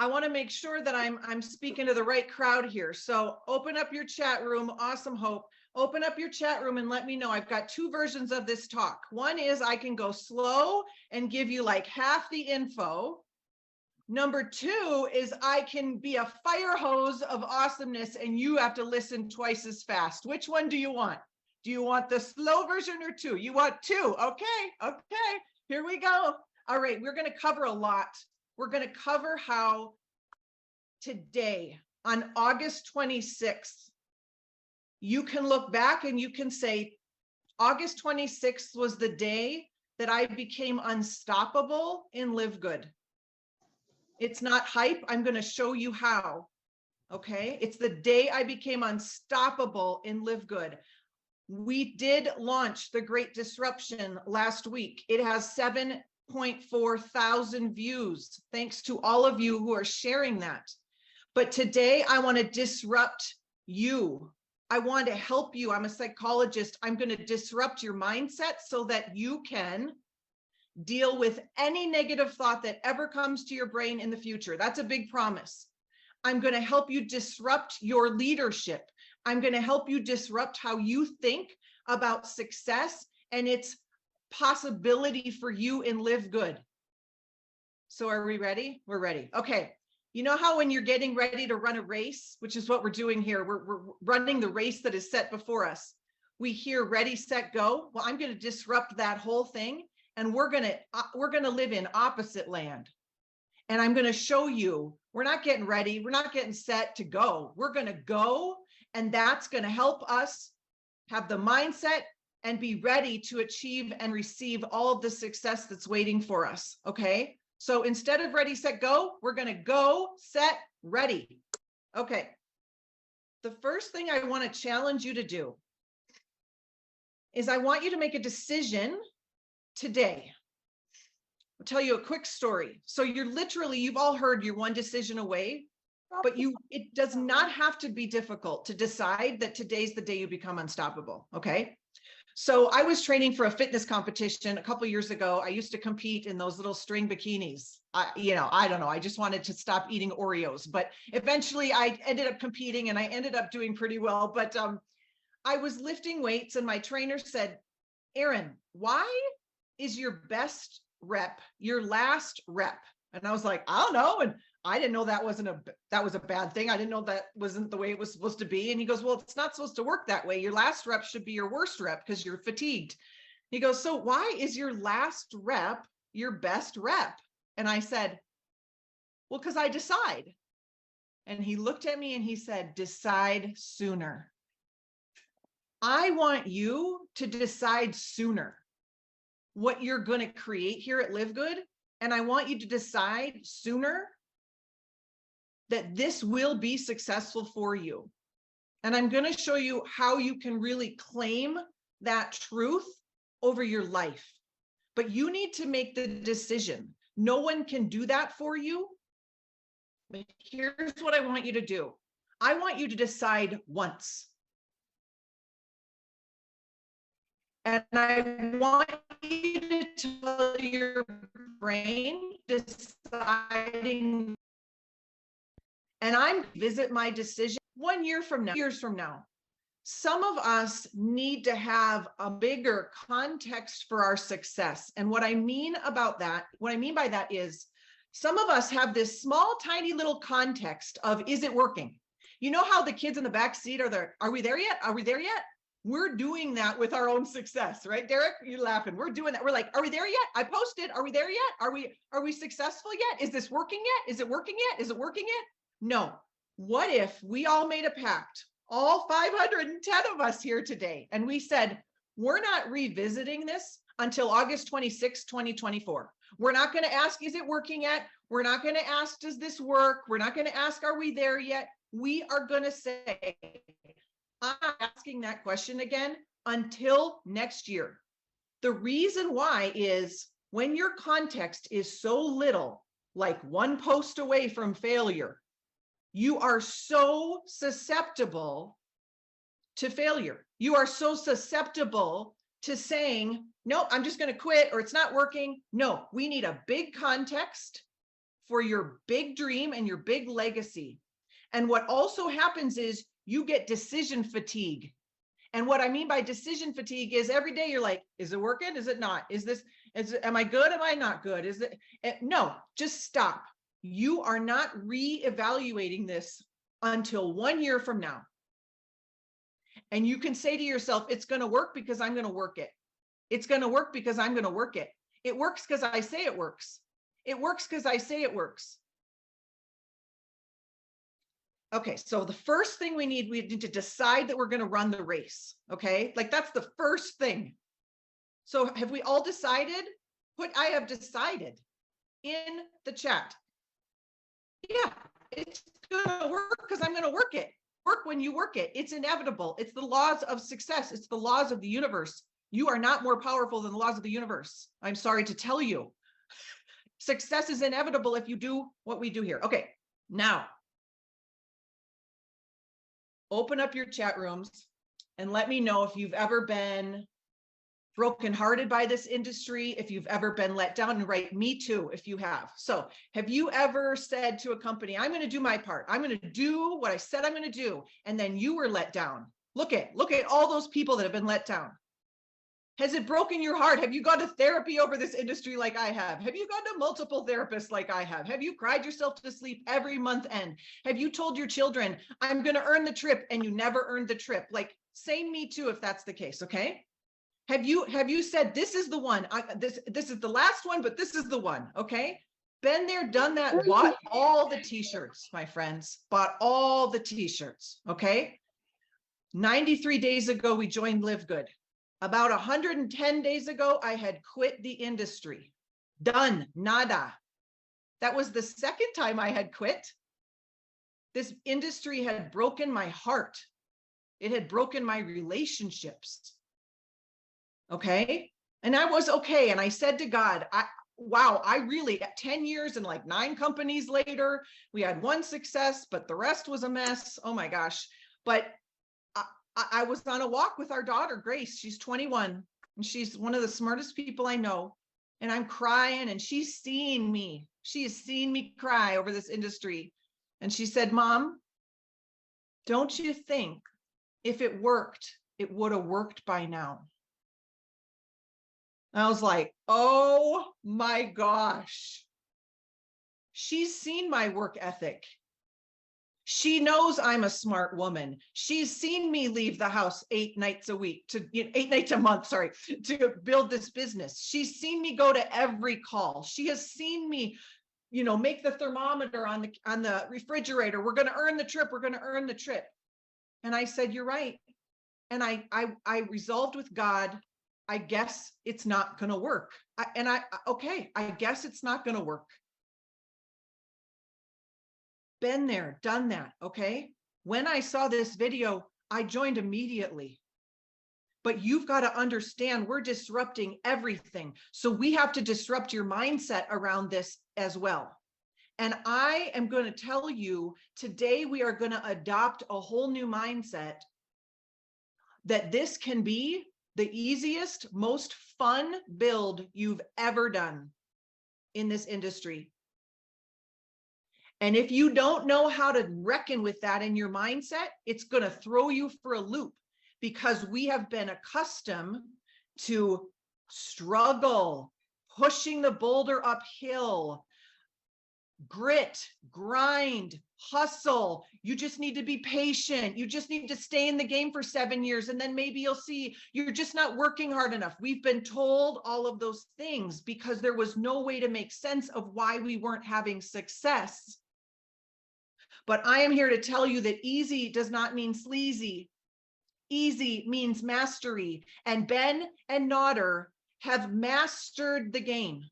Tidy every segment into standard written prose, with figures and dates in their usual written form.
I want to make sure that I'm speaking to the right crowd here. So open up your chat room. Awesome, Hope. Open up your chat room and let me know. I've got two versions of this talk. One is I can go slow and give you like half the info. Number two is I can be a fire hose of awesomeness and you have to listen twice as fast. Which one do you want? Do you want the slow version or two? You want two? Okay, here we go. All right, we're going to cover a lot. We're going to cover how today on August 26th, you can look back and you can say, August 26th was the day that I became unstoppable in Live Good. It's not hype. I'm going to show you how. Okay. It's the day I became unstoppable in Live Good. We did launch the Great Disruption last week. It has 7.4 thousand views. Thanks to all of you who are sharing that. But today I want to disrupt you. I want to help you. I'm a psychologist. I'm going to disrupt your mindset so that you can deal with any negative thought that ever comes to your brain in the future. That's a big promise. I'm going to help you disrupt your leadership. I'm going to help you disrupt how you think about success and its possibility for you in Live Good. So are we ready? We're ready. Okay. You know how when you're getting ready to run a race, which is what we're doing here, we're running the race that is set before us. We hear ready, set, go. Well, I'm going to disrupt that whole thing. And we're going to live in opposite land. And I'm going to show you, we're not getting ready. We're not getting set to go. We're going to go. And that's going to help us have the mindset and be ready to achieve and receive all of the success that's waiting for us. Okay. So instead of ready, set, go, we're going to go, set, ready. Okay. The first thing I want to challenge you to do is I want you to make a decision today. I'll tell you a quick story. So you've all heard you're one decision away, but it does not have to be difficult to decide that today's the day you become unstoppable. Okay. So I was training for a fitness competition a couple of years ago. I used to compete in those little string bikinis. I don't know. I just wanted to stop eating Oreos, but eventually I ended up competing and I ended up doing pretty well. But I was lifting weights and my trainer said, Erin, why is your best rep your last rep? And I was like, I don't know. And I didn't know that was a bad thing. I didn't know that wasn't the way it was supposed to be. And he goes, well, it's not supposed to work that way. Your last rep should be your worst rep because you're fatigued. He goes, so why is your last rep your best rep? And I said, well, because I decide. And he looked at me and he said, decide sooner. I want you to decide sooner what you're going to create here at Live Good. And I want you to decide sooner that this will be successful for you. And I'm going to show you how you can really claim that truth over your life. But you need to make the decision. No one can do that for you. But here's what I want you to do. I want you to decide once. And I want you to tell your brain deciding, and I'm visit my decision 1 year from now, years from now. Some of us need to have a bigger context for our success. And what I mean by that is some of us have this small, tiny little context of, is it working? You know how the kids in the back seat are we there yet? Are we there yet? We're doing that with our own success, right? Derek, you're laughing. We're doing that. We're like, are we there yet? I posted. Are we there yet? Are we successful yet? Is this working yet? Is it working yet? Is it working yet? No. What if we all made a pact, all 510 of us here today, and we said, we're not revisiting this until August 26, 2024. We're not going to ask, is it working yet? We're not going to ask, does this work? We're not going to ask, are we there yet? We are going to say, I'm not asking that question again until next year. The reason why is when your context is so little, like one post away from failure, you are so susceptible to failure. You are so susceptible to saying, nope, I'm just going to quit or it's not working. No, we need a big context for your big dream and your big legacy. And what also happens is you get decision fatigue. And what I mean by decision fatigue is every day you're like, is it working? Is it not? Am I good? Am I not good? No, just stop. You are not reevaluating this until 1 year from now. And you can say to yourself, it's going to work because I'm going to work it. It's going to work because I'm going to work it. It works because I say it works. It works because I say it works. Okay, so the first thing we need to decide that we're going to run the race. Okay, like that's the first thing. So have we all decided? I have decided in the chat. Yeah, it's going to work because I'm going to work it. Work when you work it. It's inevitable. It's the laws of success. It's the laws of the universe. You are not more powerful than the laws of the universe. I'm sorry to tell you. Success is inevitable if you do what we do here. Okay, now open up your chat rooms and let me know if you've ever been brokenhearted by this industry, if you've ever been let down, and write me too if you have. So have you ever said to a company, I'm going to do my part. I'm going to do what I said I'm going to do. And then you were let down. Look at all those people that have been let down. Has it broken your heart? Have you gone to therapy over this industry like I have? Have you gone to multiple therapists like I have? Have you cried yourself to sleep every month end? Have you told your children, I'm going to earn the trip, and you never earned the trip? Like, say me too if that's the case, okay? Have you said, this is the one, this is the last one, but this is the one, okay? Been there, done that, bought all the t-shirts, my friends, bought all the t-shirts, okay? 93 days ago, we joined livegood. About 110 days ago, I had quit the industry. Done, nada. That was the second time I had quit. This industry had broken my heart. It had broken my relationships. Okay. And I was okay. And I said to God, wow, I really, at 10 years and like 9 companies later, we had one success, but the rest was a mess. Oh my gosh. But I was on a walk with our daughter, Grace. She's 21 and she's one of the smartest people I know. And I'm crying and she's seen me. She has seen me cry over this industry. And she said, Mom, don't you think if it worked, it would have worked by now? I was like, oh my gosh. She's seen my work ethic. She knows I'm a smart woman. She's seen me leave the house 8 nights a week 8 nights a month, sorry, to build this business. She's seen me go to every call. She has seen me, make the thermometer on the refrigerator. We're going to earn the trip. We're going to earn the trip. And I said, you're right. And I resolved with God, I guess it's not going to work. Okay, I guess it's not going to work. Been there, done that, okay? When I saw this video, I joined immediately. But you've got to understand we're disrupting everything. So we have to disrupt your mindset around this as well. And I am going to tell you today, we are going to adopt a whole new mindset that this can be the easiest, most fun build you've ever done in this industry. And if you don't know how to reckon with that in your mindset, it's going to throw you for a loop, because we have been accustomed to struggle, pushing the boulder uphill, grit, grind, hustle. You just need to be patient. You just need to stay in the game for 7 years. And then maybe you'll see you're just not working hard enough. We've been told all of those things because there was no way to make sense of why we weren't having success. But I am here to tell you that easy does not mean sleazy. Easy means mastery. And Ben and Nodder have mastered the game.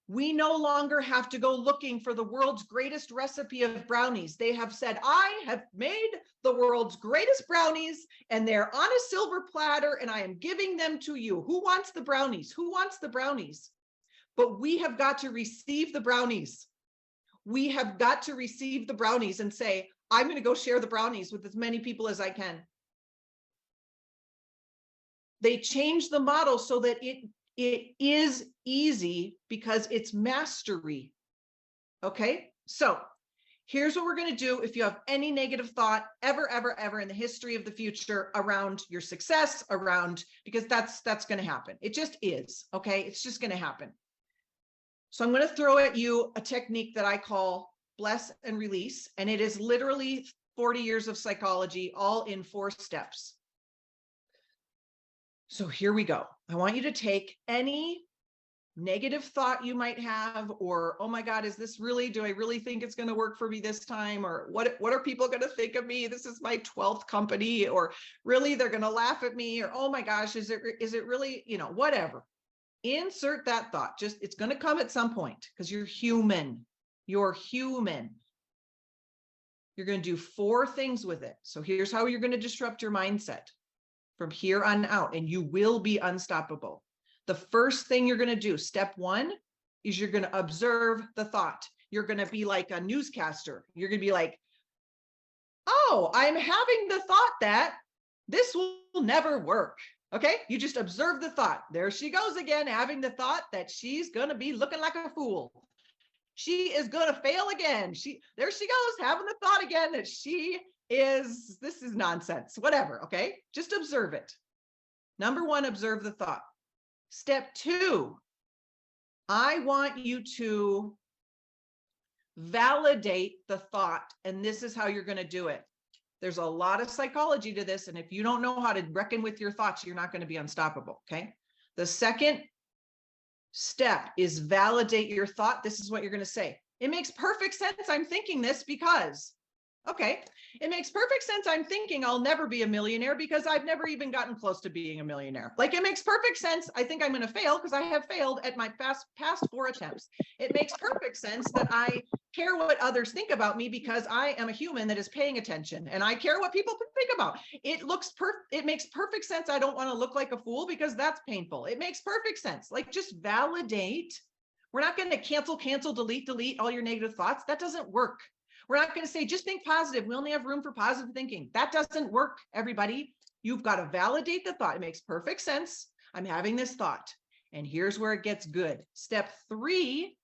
We no longer have to go looking for the world's greatest recipe of brownies. They have said, I have made the world's greatest brownies and they're on a silver platter and I am giving them to you. Who wants the brownies? Who wants the brownies? But we have got to receive the brownies. We have got to receive the brownies and say, I'm going to go share the brownies with as many people as I can. They changed the model so that it is easy because it's mastery. Okay, so here's what we're going to do. If you have any negative thought ever, ever, ever in the history of the future around your success, around, because that's going to happen. It just is. Okay, it's just going to happen. So I'm going to throw at you a technique that I call bless and release. And it is literally 40 years of psychology, all in 4 steps. So here we go. I want you to take any negative thought you might have, or, oh my God, is this really, do I really think it's going to work for me this time? Or what are people going to think of me? This is my 12th company, or really they're going to laugh at me, or, oh my gosh, is it really, whatever. Insert that thought. Just, it's going to come at some point because you're human. You're human. You're going to do 4 things with it. So here's how you're going to disrupt your mindset from here on out, and you will be unstoppable. The first thing you're going to do, step 1, is you're going to observe the thought. You're going to be like a newscaster. You're going to be like, oh, I'm having the thought that this will never work. Okay, you just observe the thought. There she goes again, having the thought that she's going to be looking like a fool. She is going to fail again. There she goes, having the thought again that this is nonsense, whatever. Okay, just observe it. Number 1, observe the thought. Step 2, I want you to validate the thought, and this is how you're going to do it. There's a lot of psychology to this, and if you don't know how to reckon with your thoughts, you're not going to be unstoppable, okay? The second step is validate your thought. This is what you're going to say. It makes perfect sense. I'm thinking this because, okay, it makes perfect sense. I'm thinking I'll never be a millionaire because I've never even gotten close to being a millionaire. Like, it makes perfect sense. I think I'm going to fail because I have failed at my past 4 attempts. It makes perfect sense that I care what others think about me because I am a human that is paying attention and I care what people think about. It makes perfect sense. I don't want to look like a fool because that's painful. It makes perfect sense. Like, just validate. We're not going to cancel, delete all your negative thoughts. That doesn't work. We're not going to say, just think positive. We only have room for positive thinking. That doesn't work, everybody. You've got to validate the thought. It makes perfect sense. I'm having this thought. And here's where it gets good. Step 3,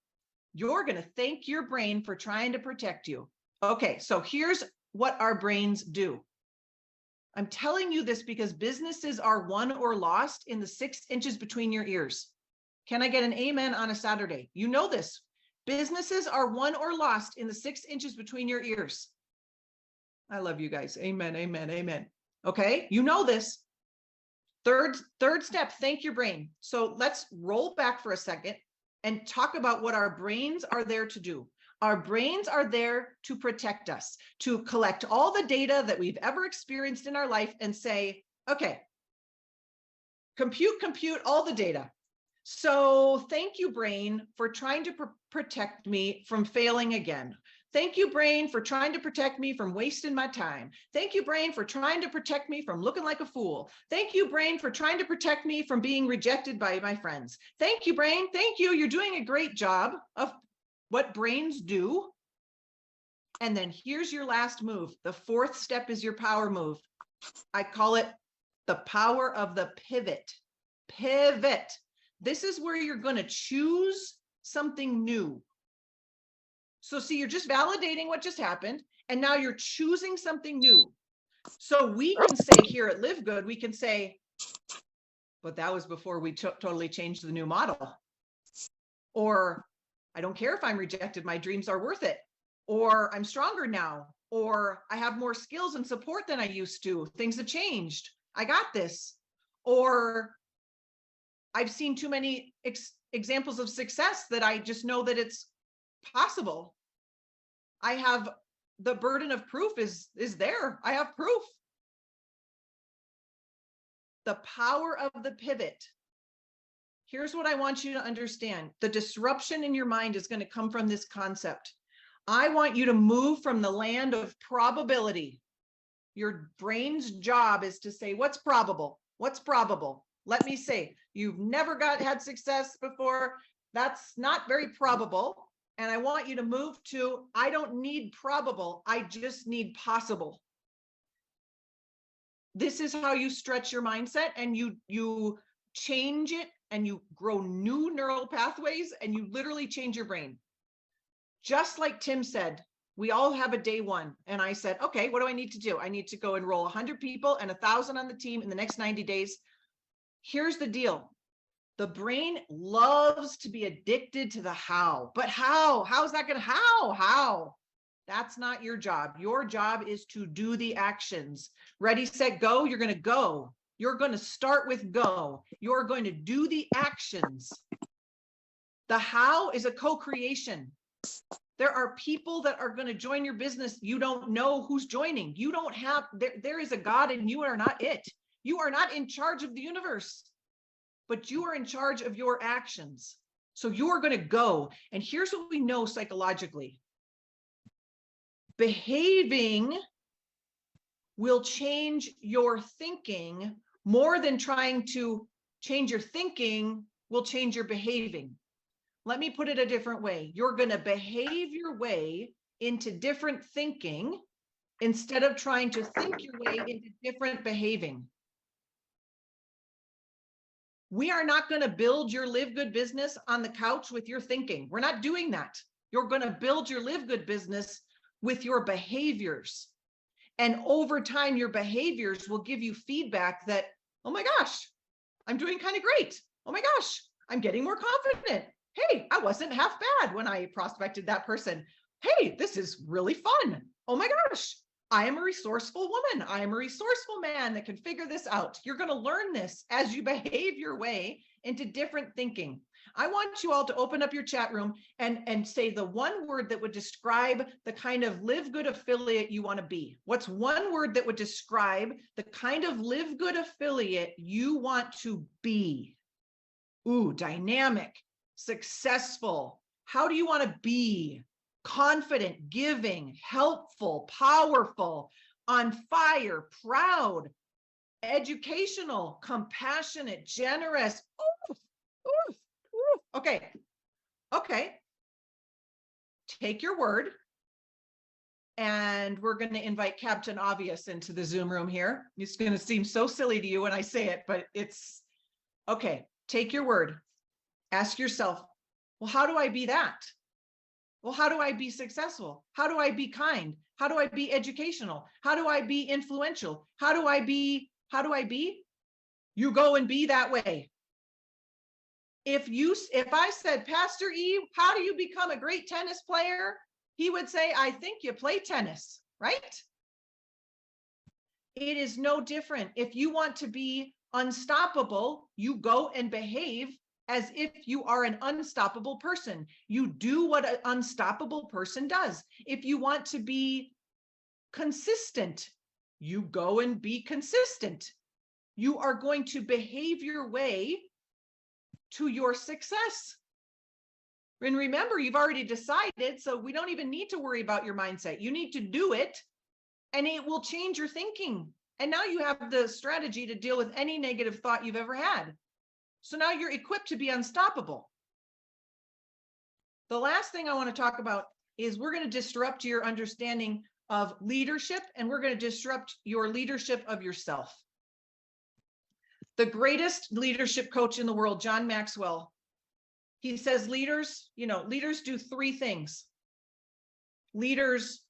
you're going to thank your brain for trying to protect you. Okay, so here's what our brains do. I'm telling you this because businesses are won or lost in the 6 inches between your ears. Can I get an amen on a Saturday? You know this. Businesses are won or lost in the 6 inches between your ears. I love you guys. Amen, amen, amen. Okay, you know this. Third step, thank your brain. So let's roll back for a second and talk about what our brains are there to do. Our brains are there to protect us, to collect all the data that we've ever experienced in our life and say, okay, compute all the data. So thank you, brain, for trying to protect me from failing again. Thank you, brain, for trying to protect me from wasting my time. Thank you, brain, for trying to protect me from looking like a fool. Thank you, brain, for trying to protect me from being rejected by my friends. Thank you, brain. Thank you. You're doing a great job of what brains do. And then here's your last move. The 4th step is your power move. I call it the power of the pivot. Pivot. This is where you're going to choose something new. So see, you're just validating what just happened, and now you're choosing something new. So we can say here at Live Good, we can say, but that was before we totally changed the new model. Or, I don't care if I'm rejected, my dreams are worth it. Or, I'm stronger now. Or, I have more skills and support than I used to. Things have changed. I got this. Or, I've seen too many examples of success that I just know that it's possible. I have the burden of proof is there. I have proof. The power of the pivot. Here's what I want you to understand. The disruption in your mind is going to come from this concept. I want you to move from the land of probability. Your brain's job is to say, what's probable? What's probable? Let me say, you've never had success before. That's not very probable. And I want you to move to, I don't need probable. I just need possible. This is how you stretch your mindset, and you change it, and you grow new neural pathways, and you literally change your brain. just like Tim said, we all have a day one. And I said, okay, what do I need to do? I need to go enroll 100 people and 1,000 on the team in the next 90 days. Here's the deal. The brain loves to be addicted to the how, but how's that going to, how? That's not your job. Your job is to do the actions. Ready, set, go. You're going to go. You're going to start with go. You're going to do the actions. The how is a co-creation. There are people that are going to join your business. You don't know who's joining. You don't have, there is a God and you are not it. You are not in charge of the universe, but you are in charge of your actions. So you are going to go. And here's what we know psychologically. Behaving will change your thinking more than trying to change your thinking will change your behaving. Let me put it a different way. You're going to behave your way into different thinking instead of trying to think your way into different behaving. We are not going to build your Live Good business on the couch with your thinking. We're not doing that. You're going to build your Live Good business with your behaviors. And over time, your behaviors will give you feedback that, oh my gosh, I'm doing kind of great. Oh my gosh, I'm getting more confident. Hey, I wasn't half bad when I prospected that person. Hey, this is really fun. Oh my gosh, I am a resourceful woman. I am a resourceful man that can figure this out. You're going to learn this as you behave your way into different thinking. I want you all to open up your chat room and say the one word that would describe the kind of Live Good affiliate you want to be. What's one word that would describe the kind of Live Good affiliate you want to be? Ooh, dynamic, successful. How do you want to be? Confident, giving, helpful, powerful, on fire, proud, educational, compassionate, generous. Ooh, ooh, ooh. Okay. Take your word. And we're going to invite Captain Obvious into the Zoom room here. It's going to seem so silly to you when I say it, but it's okay. Take your word. Ask yourself, well, how do I be that? Well, how do I be successful? How do I be kind? How do I be educational? How do I be influential? How do I be? You go and be that way. If I said, Pastor E, how do you become a great tennis player? He would say, I think you play tennis, right? It is no different. If you want to be unstoppable, you go and behave as if you are an unstoppable person. You do what an unstoppable person does. If you want to be consistent, you go and be consistent. You are going to behave your way to your success. And remember, you've already decided, so we don't even need to worry about your mindset. You need to do it, and it will change your thinking. And now you have the strategy to deal with any negative thought you've ever had. So now you're equipped to be unstoppable. The last thing I want to talk about is we're going to disrupt your understanding of leadership, and we're going to disrupt your leadership of yourself. The greatest leadership coach in the world, John Maxwell, he says leaders do three things. Leaders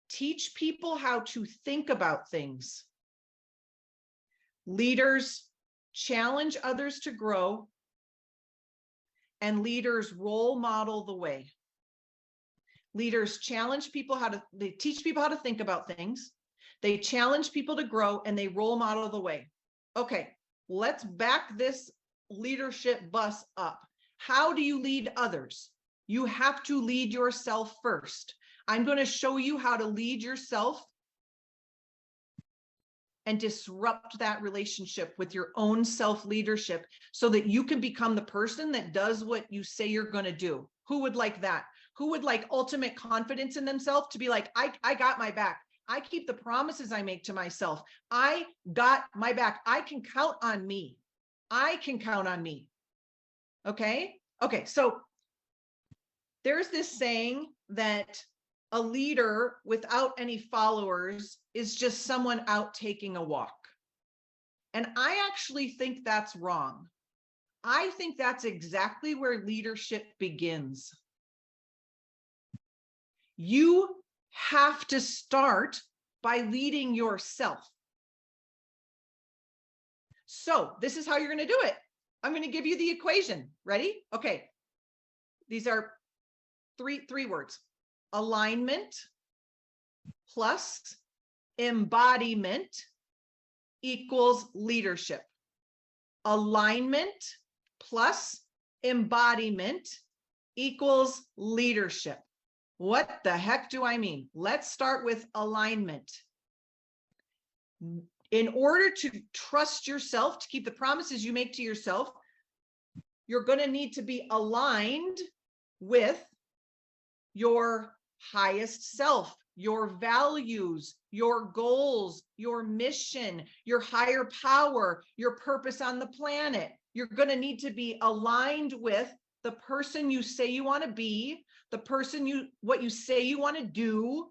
teach people how to think about things. Leaders challenge others to grow, and leaders role model the way. Leaders challenge people they teach people how to think about things. They challenge people to grow, and they role model the way. Okay, let's back this leadership bus up. How do you lead others? You have to lead yourself first. I'm going to show you how to lead yourself and disrupt that relationship with your own self-leadership so that you can become the person that does what you say you're going to do. Who would like that? Who would like ultimate confidence in themselves to be like, I got my back. I keep the promises I make to myself. I got my back. I can count on me. I can count on me. Okay. So there's this saying that a leader without any followers is just someone out taking a walk. And I actually think that's wrong. I think that's exactly where leadership begins. You have to start by leading yourself. So this is how you're going to do it. I'm going to give you the equation. Ready? Okay. These are three words. Alignment plus embodiment equals leadership. Alignment plus embodiment equals leadership. What the heck do I mean? Let's start with alignment. In order to trust yourself, to keep the promises you make to yourself, you're going to need to be aligned with your highest self, your values, your goals, your mission, your higher power, your purpose on the planet. You're going to need to be aligned with the person you say you want to be, the person what you say you want to do.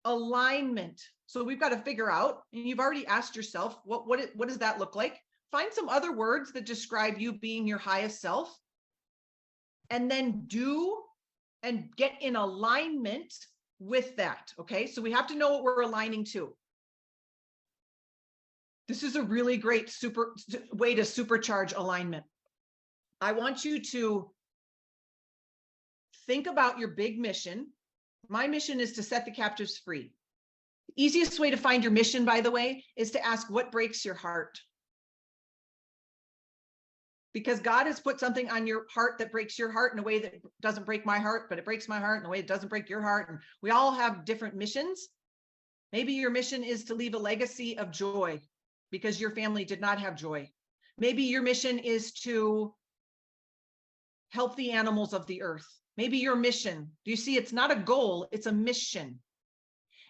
Alignment. So we've got to figure out, and you've already asked yourself, what does that look like? Find some other words that describe you being your highest self, and then do and get in alignment with that. Okay, so we have to know what we're aligning to. This is a really great way to supercharge alignment. I want you to think about your big mission. My mission is to set the captives free. The easiest way to find your mission, by the way, is to ask what breaks your heart. Because God has put something on your heart that breaks your heart in a way that doesn't break my heart, but it breaks my heart in a way that doesn't break your heart. And we all have different missions. Maybe your mission is to leave a legacy of joy because your family did not have joy. Maybe your mission is to help the animals of the earth. Maybe your mission, do you see, it's not a goal, it's a mission.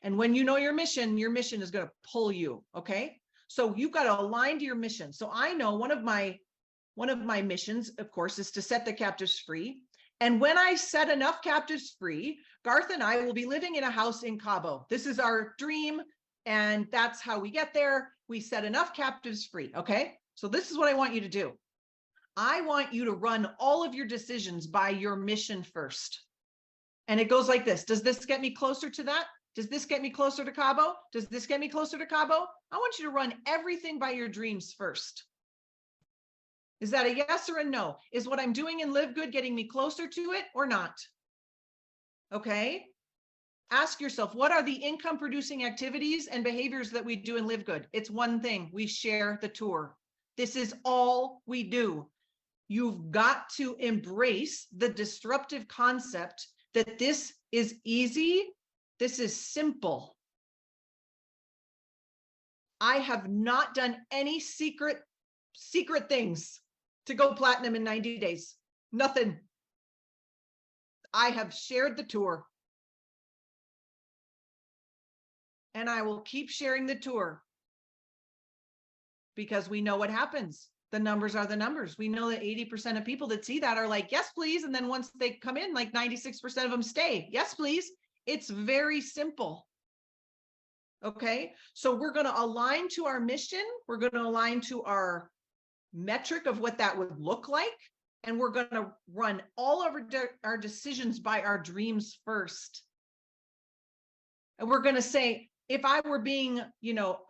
And when you know your mission is going to pull you, okay? So you've got to align to your mission. So I know one of my missions, of course, is to set the captives free. And when I set enough captives free, Garth and I will be living in a house in Cabo. This is our dream, and that's how we get there. We set enough captives free, okay? So this is what I want you to do. I want you to run all of your decisions by your mission first. And it goes like this. Does this get me closer to that? Does this get me closer to Cabo? Does this get me closer to Cabo? I want you to run everything by your dreams first. Is that a yes or a no? Is what I'm doing in Live Good getting me closer to it or not? Okay. Ask yourself, what are the income producing activities and behaviors that we do in Live Good? It's one thing. We share the tour. This is all we do. You've got to embrace the disruptive concept that this is easy. This is simple. I have not done any secret things to go platinum in 90 days. Nothing. I have shared the tour. And I will keep sharing the tour because we know what happens. The numbers are the numbers. We know that 80% of people that see that are like, yes, please. And then once they come in, like 96% of them stay. Yes, please. It's very simple. Okay. So we're going to align to our mission. We're going to align to our metric of what that would look like. And we're going to run all of our decisions by our dreams first. And we're going to say, if I were being,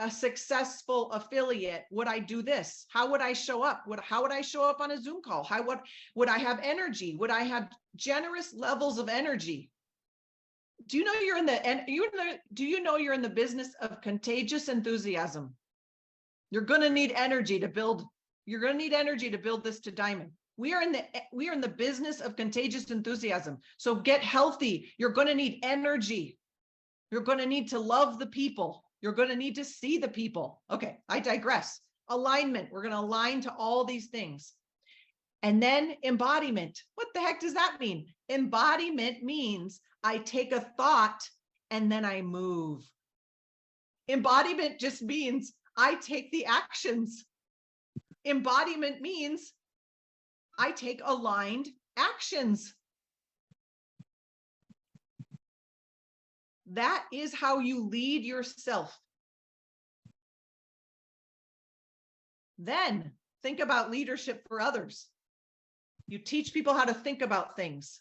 a successful affiliate, would I do this? How would I show up? How would I show up on a Zoom call? Would I have energy? Would I have generous levels of energy? Do you know you're in the business of contagious enthusiasm? You're going to need energy to build. You're going to need energy to build this to diamond. We are in the business of contagious enthusiasm. So get healthy. You're going to need energy. You're going to need to love the people. You're going to need to see the people. Okay, I digress. Alignment. We're going to align to all these things. And then embodiment. What the heck does that mean? Embodiment means I take a thought and then I move. Embodiment just means I take the actions. Embodiment means I take aligned actions. That is how you lead yourself. Then think about leadership for others. You teach people how to think about things.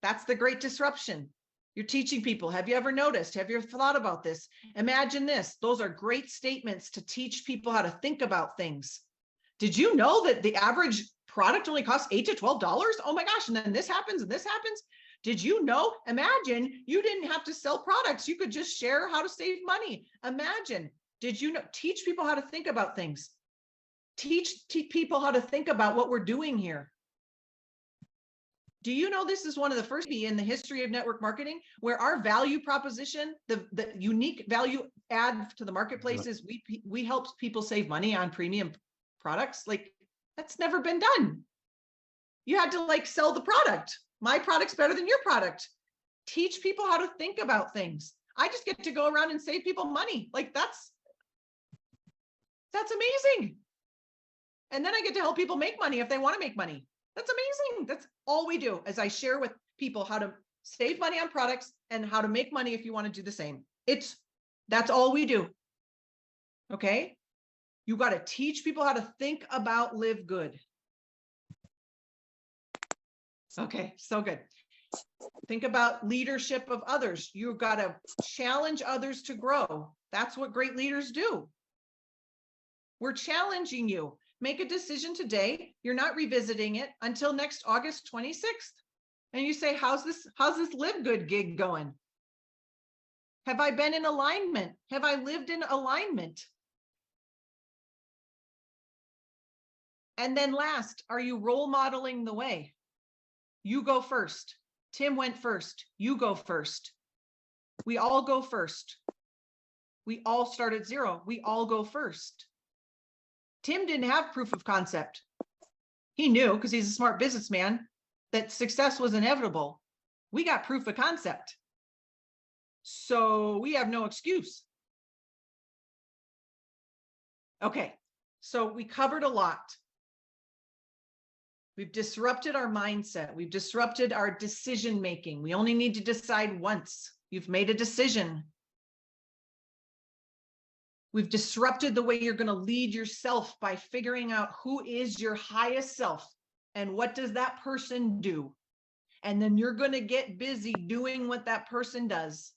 That's the great disruption. You're teaching people. Have you ever noticed? Have you ever thought about this? Imagine this. Those are great statements to teach people how to think about things. Did you know that the average product only costs $8 to $12? Oh my gosh. And then this happens and this happens. Did you know? Imagine you didn't have to sell products. You could just share how to save money. Imagine. Did you know? Teach people how to think about things. Teach people how to think about what we're doing here. Do you know this is one of the first in the history of network marketing where our value proposition, the unique value add to the marketplace is we help people save money on premium products? Like, that's never been done. You had to like sell the product. My product's better than your product. Teach people how to think about things. I just get to go around and save people money. Like that's amazing. And then I get to help people make money if they want to make money. That's amazing. That's all we do, as I share with people how to save money on products and how to make money if you want to do the same. That's all we do. Okay. You got to teach people how to think about live good. Okay. So good. Think about leadership of others. You've got to challenge others to grow. That's what great leaders do. We're challenging you. Make a decision today. You're not revisiting it until next August 26th. And you say, how's this live good gig going? Have I been in alignment? Have I lived in alignment? And then last, are you role modeling the way? You go first. Tim went first. You go first. We all go first. We all start at zero. We all go first. Tim didn't have proof of concept. He knew, because he's a smart businessman, that success was inevitable. We got proof of concept. So we have no excuse. Okay, so we covered a lot. We've disrupted our mindset. We've disrupted our decision making. We only need to decide once. You've made a decision. We've disrupted the way you're going to lead yourself by figuring out who is your highest self and what does that person do. And then you're going to get busy doing what that person does.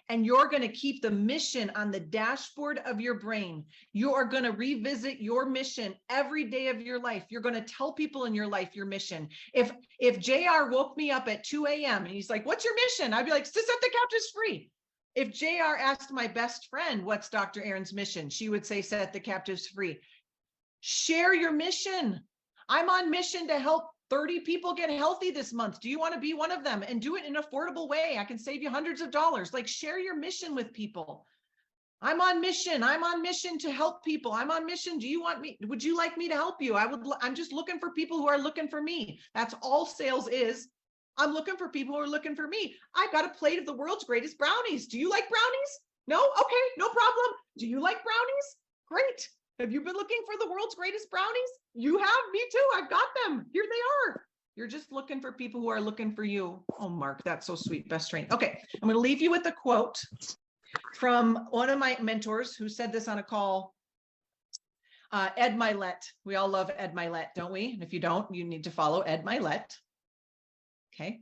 And you're going to keep the mission on the dashboard of your brain. You are going to revisit your mission every day of your life. You're going to tell people in your life your mission. If JR woke me up at 2 a.m. and he's like, what's your mission? I'd be like, to set the captives free. If JR asked my best friend, what's Dr. Erin's mission? She would say, set the captives free. Share your mission. I'm on mission to help 30 people get healthy this month. Do you want to be one of them? And do it in an affordable way. I can save you hundreds of dollars. Like, share your mission with people. I'm on mission. I'm on mission to help people. I'm on mission. Do you want me? Would you like me to help you? I'm just looking for people who are looking for me. That's all sales is. I'm looking for people who are looking for me. I've got a plate of the world's greatest brownies. Do you like brownies? No? Okay, no problem. Do you like brownies? Great. Have you been looking for the world's greatest brownies? You have? Me too. I've got them. Here they are. You're just looking for people who are looking for you. Oh, Mark, that's so sweet. Best train. Okay, I'm going to leave you with a quote from one of my mentors who said this on a call. Ed Milet. We all love Ed Milet, don't we? And if you don't, you need to follow Ed Milet. Okay.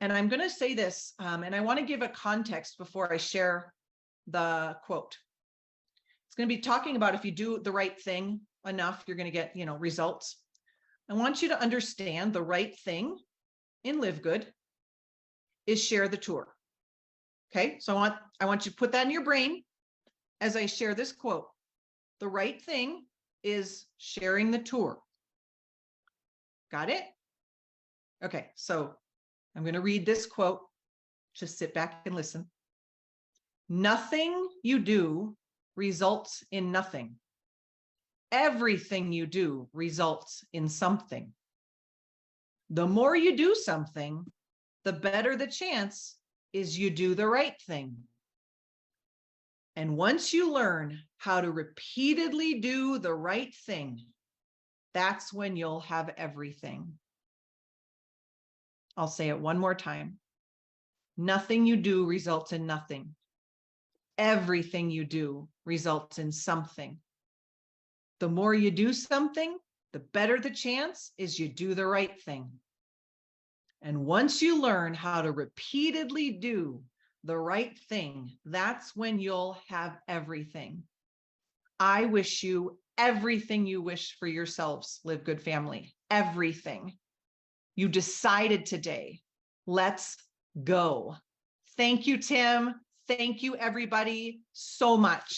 And I'm going to say this, and I want to give a context before I share the quote. It's going to be talking about if you do the right thing enough, you're going to get, results. I want you to understand the right thing in Live Good is share the tour. Okay. So I want you to put that in your brain as I share this quote. The right thing is sharing the tour. Got it? Okay, so I'm going to read this quote. Just sit back and listen. Nothing you do results in nothing. Everything you do results in something. The more you do something, the better the chance is you do the right thing. And once you learn how to repeatedly do the right thing, that's when you'll have everything. I'll say it one more time. Nothing you do results in nothing. Everything you do results in something. The more you do something, the better the chance is you do the right thing. And once you learn how to repeatedly do the right thing, that's when you'll have everything. I wish you everything you wish for yourselves, Live Good family, everything. You decided today. Let's go. Thank you, Tim. Thank you, everybody, so much.